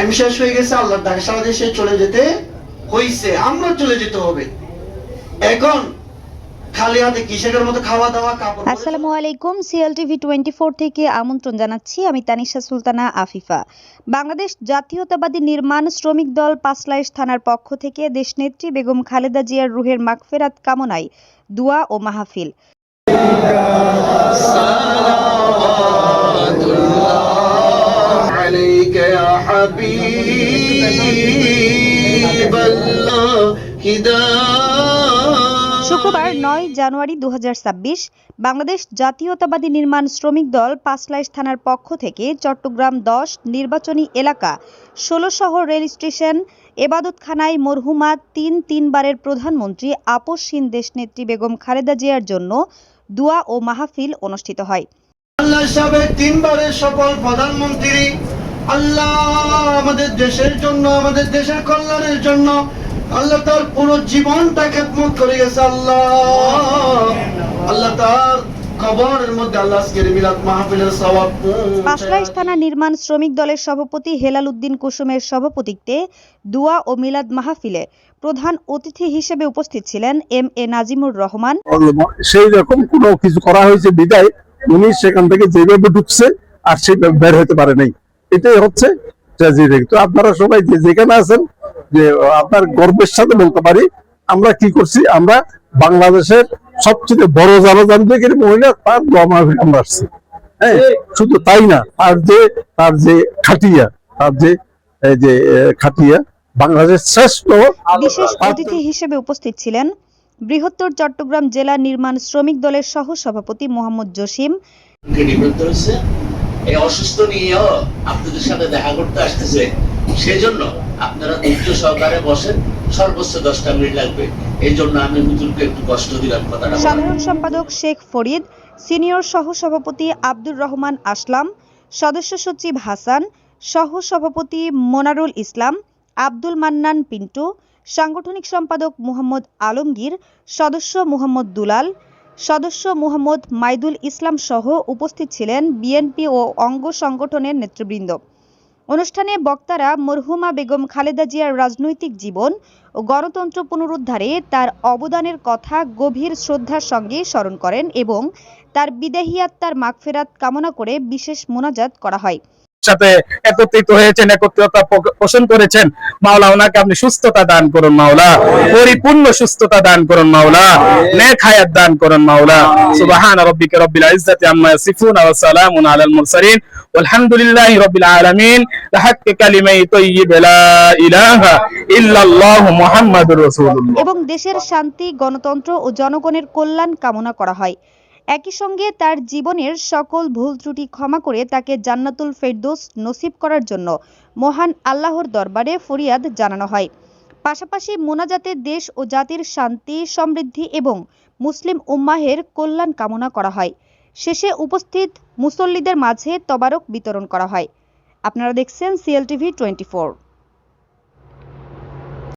Time শেষ হয়ে গেছে, আল্লাহর ডাকে সারা দেশে চলে যেতে হইছে, আমরা চলে যেতে হবে। এখন খালি হাতে কিসের মতো খাওয়া দাওয়া কাপড়। আসসালামু আলাইকুম, সিএলটিভি 24 থেকে আমন্ত্রণ জানাচ্ছি। আমি তানিশা সুলতানা আফিফা। বাংলাদেশ জাতীয়তাবাদী নির্মাণ শ্রমিক দল পাঁচলাইশ থানার পক্ষ থেকে দেশনেত্রী বেগম খালেদা জিয়ার রুহের মাগফিরাত কামনায় দোয়া ও মাহফিল। শুক্রবার 9 জানুয়ারি 2026 বাংলাদেশ জাতীয়তাবাদী নির্মাণ শ্রমিক দল পাঁচলাইশ থানার পক্ষ থেকে চট্টগ্রাম 10 নির্বাচনী এলাকা 16 শহর রেল স্টেশন এবাদতখানায় মরহুমা তিনবারের প্রধানমন্ত্রী আপসহীন দেশনেত্রী বেগম খালেদা জিয়ার জন্য দোয়া ও মাহফিল অনুষ্ঠিত হয়। আল্লাহ সাবেক তিনবারের সফল প্রধানমন্ত্রী আল্লাহ আমাদের দেশের জন্য, আমাদের দেশের কল্যাণের জন্য আল্লাহ তার পুরো জীবনটা খেদমত করে গেছে। আল্লাহ তার কবরের মধ্যে আল্লাহ আজকের মিলাদ মাহফিলের সওয়াব। পাঁচলাইশ থানা নির্মাণ শ্রমিক দলের সভাপতি হেলাল উদ্দিন কুসুমের সভাপতিত্বে দোয়া ও মিলাদ মাহফিলে প্রধান অতিথি হিসেবে উপস্থিত ছিলেন এম.এ. নাজিমুর রহমান। সেই রকম কোনো কিছু করা হয়েছে বিদায় উনি সেখান থেকে যেভাবে ঢুকছে আর সেভাবে বের হতে পারে নাই, এটাই হচ্ছে ট্র্যাজেডি। তো আপনারা সবাই যেখানে আছেন, যে আপনার গর্বের সাথে বলতে পারি আমরা কি করছি, আমরা বাংলাদেশের সবচেয়ে বড় জনজাতির মহিলা তার দোয়া মাহফিল আমরা আসছি। হ্যাঁ, শুধু তাই না, তার যে খাটিয়া বাংলাদেশ শ্রেষ্ঠ। বিশেষ অতিথি হিসেবে উপস্থিত ছিলেন বৃহত্তর চট্টগ্রাম জেলা নির্মাণ শ্রমিক দলের সহ সভাপতি মোহাম্মদ জসিম। এই অসুস্থ নিয়েও আপনাদের সাথে দেখা করতে আসতেছে, সেজন্য আপনারা ধৈর্য সহকারে বসেন, সর্বোচ্চ 10টা মিনিট লাগবে। এই জন্য আমি হুজুরকে একটু কষ্ট দিলাম কথাটা। সাধারণ সম্পাদক শেখ ফরিদ, সিনিয়র সহ সভাপতি আব্দুর রহমান আসলাম, সদস্য সচিব হাসান, সহ সভাপতি মোনারুল ইসলাম, আব্দুল মান্নান পিন্টু, সাংগঠনিক সম্পাদক মুহাম্মদ আলমগীর, সদস্য মুহাম্মদ দুলাল, সদস্য মুহাম্মদ মাইদুল ইসলাম সহ উপস্থিত ছিলেন বিএনপি ও অঙ্গ সংগঠনের নেতৃবৃন্দ। অনুষ্ঠানে বক্তারা মরহুমা বেগম খালেদা জিয়ার রাজনৈতিক জীবন ও গণতন্ত্র পুনরুদ্ধারে তার অবদানের কথা গভীর শ্রদ্ধার সঙ্গে স্মরণ করেন এবং তার বিদেহী আত্মার মাগফিরাত কামনা করে বিশেষ মোনাজাত করা হয়। সাথে একত্রিত হয়েছেন, একত্রতা পোষণ করেছেন। মাওলা ওনাকে আপনি সুস্থতা দান করুন মাওলা, পরিপূর্ণ সুস্থতা দান করুন মাওলা, নেক হায়াত দান করুন মাওলা। সুবহান রাব্বিকা রাব্বিল ইজ্জাতি আম্মা ইয়াসিফুন ওয়া সালামুন আলাল মুরসালিন ওয়ালহামদুলিল্লাহি রাব্বিল আলামিন। বিহাক্কি কালিমাই তাইয়্যিবা লা ইলাহা ইল্লাল্লাহু মুহাম্মাদুর রাসূলুল্লাহ। এবং দেশের শান্তি, গণতন্ত্র ও জনগণের কল্যাণ কামনা করা হয়। একই সঙ্গে তার জীবনের সকল ভুল ত্রুটি ক্ষমা করে তাকে জান্নাতুল ফেরদৌস নসিব করার জন্য মহান আল্লাহর দরবারে ফরিয়াদ জানানো হয়। পাশাপাশি মোনাজাতে দেশ ও জাতির শান্তি, সমৃদ্ধি এবং মুসলিম উম্মাহের কল্যাণ কামনা করা হয়। শেষে উপস্থিত মুসল্লিদের মাঝে তবারক বিতরণ করা হয়। আপনারা দেখছেন সিএলটিভি 24।